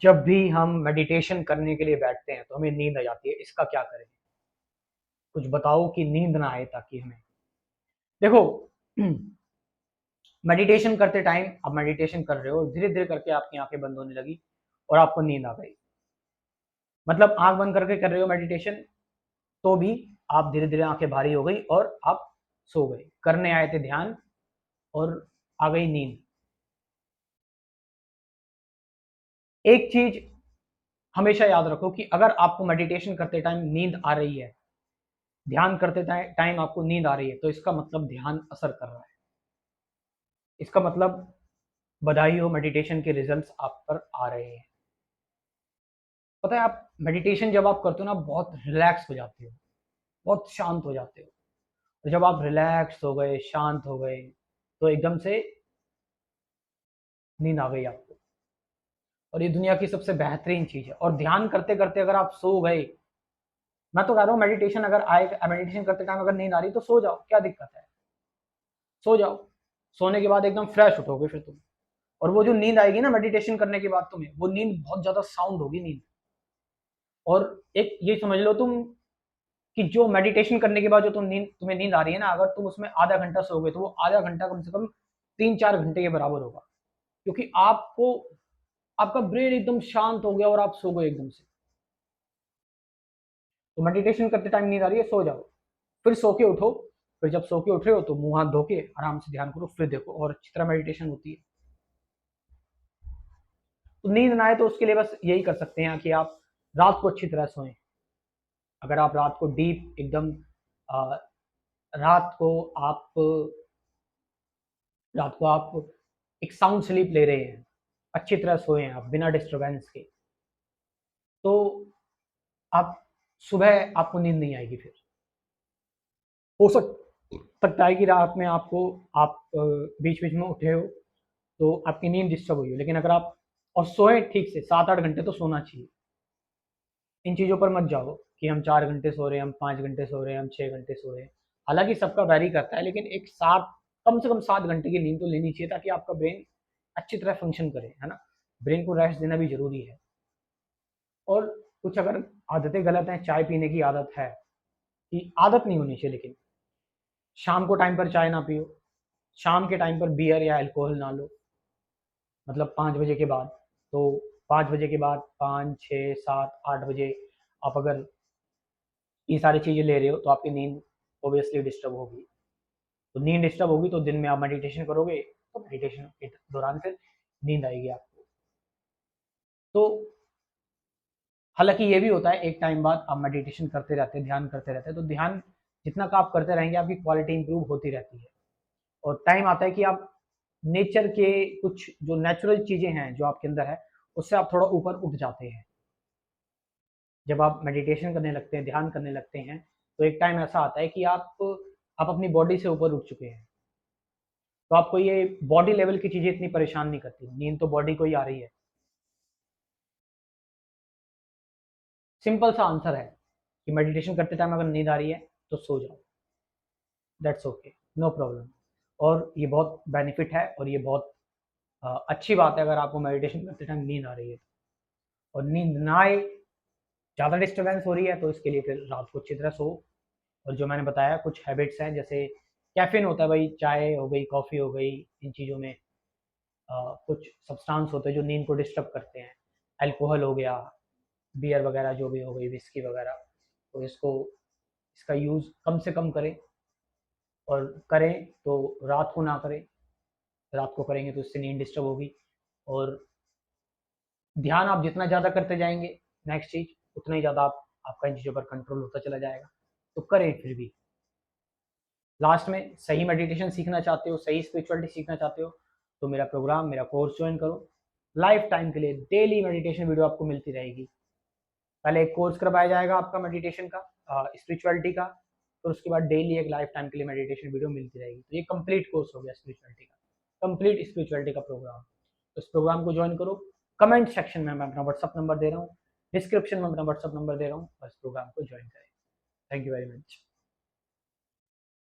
जब भी हम मेडिटेशन करने के लिए बैठते हैं तो हमें नींद आ जाती है, इसका क्या करें? कुछ बताओ कि नींद ना आए ताकि हमें। देखो, मेडिटेशन करते टाइम आप मेडिटेशन कर रहे हो, धीरे धीरे करके आपकी आंखें बंद होने लगी और आपको नींद आ गई। मतलब आंख बंद करके कर रहे हो मेडिटेशन, तो भी आप धीरे धीरे आंखें भारी हो गई और आप सो गए। करने आए थे ध्यान और आ गई नींद। एक चीज हमेशा याद रखो कि अगर आपको मेडिटेशन करते टाइम नींद आ रही है, ध्यान करते टाइम आपको नींद आ रही है, तो इसका मतलब ध्यान असर कर रहा है। इसका मतलब बधाई हो, मेडिटेशन के रिजल्ट्स आप पर आ रहे हैं। पता है, आप मेडिटेशन जब आप करते हो ना, बहुत रिलैक्स हो जाते हो, बहुत शांत हो जाते हो। और जब आप रिलैक्स हो गए, शांत हो गए, तो एकदम से नींद आ गई आपको। और ये दुनिया की सबसे बेहतरीन चीज़ है। और ध्यान करते करते अगर आप सो गए, मैं तो कह रहा हूँ मेडिटेशन अगर आए, मेडिटेशन करते टाइम अगर नींद आ रही तो सो जाओ, क्या दिक्कत है? सो जाओ। सोने के बाद एकदम फ्रेश उठोगे फिर तुम। और वो जो नींद आएगी ना मेडिटेशन करने के बाद तुम्हें, वो नींद बहुत ज्यादा साउंड होगी नींद। और एक ये समझ लो तुम कि जो मेडिटेशन करने के बाद जो तुम्हें नींद आ रही है ना, अगर तुम उसमें आधा घंटा सोओगे तो वो आधा घंटा कम से कम 3-4 घंटे के बराबर होगा। क्योंकि आपको आपका ब्रेन एकदम शांत हो गया और आप सो गए एकदम से। तो मेडिटेशन करते टाइम नींद आ रही है, सो जाओ। फिर सो के उठो। फिर जब सो के उठ रहे हो तो मुंह हाथ धो के आराम से ध्यान करो, फिर देखो और अच्छी तरह मेडिटेशन होती है। तो नींद ना आए तो उसके लिए बस यही कर सकते हैं कि आप रात को अच्छी तरह सोएं। अगर आप रात को डीप एकदम अ, रात को आप रात को आप एक साउंड स्लीप ले रहे हैं, अच्छी तरह सोए हैं आप बिना डिस्टरबेंस के, तो आप सुबह आपको नींद नहीं आएगी। फिर हो सकता है कि रात में आप बीच बीच में उठे हो तो आपकी नींद डिस्टर्ब हुई हो, लेकिन अगर आप और सोए ठीक से 7-8 घंटे तो सोना चाहिए। इन चीज़ों पर मत जाओ कि हम 4 घंटे सो रहे हैं, हम 5 घंटे सो रहे हैं, हम 6 घंटे सो रहे हैं। हालांकि सबका वैरी करता है, लेकिन एक सात कम से कम 7 घंटे की नींद तो लेनी चाहिए ताकि आपका ब्रेन अच्छी तरह फंक्शन करे, है ना। ब्रेन को रेस्ट देना भी जरूरी है। और कुछ अगर आदतें गलत हैं, चाय पीने की आदत है, कि आदत नहीं होनी चाहिए, लेकिन शाम को टाइम पर चाय ना पियो, शाम के टाइम पर बियर या अल्कोहल ना लो, मतलब 5 बजे के बाद। तो 5 बजे के बाद 5, 6, 7, 8 बजे आप अगर ये सारी चीज़ें ले रहे हो तो आपकी नींद ऑब्वियसली डिस्टर्ब होगी। तो नींद डिस्टर्ब होगी तो दिन में आप मेडिटेशन करोगे तो मेडिटेशन के दौरान फिर नींद आएगी आपको। तो हालांकि ये भी होता है, एक टाइम बाद आप मेडिटेशन करते रहते हैं, ध्यान करते रहते हैं, तो ध्यान जितना का आप करते रहेंगे आपकी क्वालिटी इंप्रूव होती रहती है। और टाइम आता है कि आप नेचर के कुछ जो नेचुरल चीज़ें हैं जो आपके अंदर है, उससे आप थोड़ा ऊपर उठ जाते हैं। जब आप मेडिटेशन करने लगते हैं, ध्यान करने लगते हैं, तो एक टाइम ऐसा आता है कि आप अपनी बॉडी से ऊपर उठ चुके हैं। तो आपको ये बॉडी लेवल की चीज़ें इतनी परेशान नहीं करती, नींद तो बॉडी को ही आ रही है। सिंपल सा आंसर है कि मेडिटेशन करते टाइम अगर नींद आ रही है तो सो जाओ, दैट्स ओके, नो प्रॉब्लम। और ये बहुत बेनिफिट है और ये बहुत अच्छी बात है अगर आपको मेडिटेशन करते टाइम नींद आ रही है। और नींद ना आए, ज़्यादा डिस्टर्बेंस हो रही है, तो इसके लिए फिर रात को अच्छी तरह सो। और जो मैंने बताया कुछ हैबिट्स हैं, जैसे कैफीन होता है भाई, चाय हो गई, कॉफ़ी हो गई, इन चीज़ों में कुछ सब्सटेंस होते हैं जो नींद को डिस्टर्ब करते हैं। अल्कोहल हो गया, बियर वगैरह जो भी हो गई, विस्की वगैरह, तो इसका यूज़ कम से कम करें। और करें तो रात को ना करें, रात को करेंगे तो इससे नींद डिस्टर्ब होगी। और ध्यान आप जितना ज़्यादा करते जाएंगे, नेक्स्ट चीज़, उतना ही ज़्यादा आपका इन चीज़ों पर कंट्रोल होता चला जाएगा। तो करें फिर भी। लास्ट में, सही मेडिटेशन सीखना चाहते हो, सही स्पिरिचुअलिटी सीखना चाहते हो, तो मेरा प्रोग्राम, मेरा कोर्स ज्वाइन करो। लाइफ टाइम के लिए डेली मेडिटेशन वीडियो आपको मिलती रहेगी। पहले एक कोर्स करवाया जाएगा आपका मेडिटेशन का, स्पिरिचुअलिटी का, फिर उसके बाद डेली एक लाइफ टाइम के लिए मेडिटेशन वीडियो मिलती रहेगी। तो ये कंप्लीट कोर्स हो गया स्पिरिचुअलिटी का, कंप्लीट स्पिरिचुअलिटी का प्रोग्राम। तो इस प्रोग्राम को ज्वाइन करो। कमेंट सेक्शन में मैं अपना व्हाट्सअप नंबर दे रहा हूँ, डिस्क्रिप्शन में अपना व्हाट्सअप नंबर दे रहा हूँ, और इस प्रोग्राम को ज्वाइन करें। Thank you very much.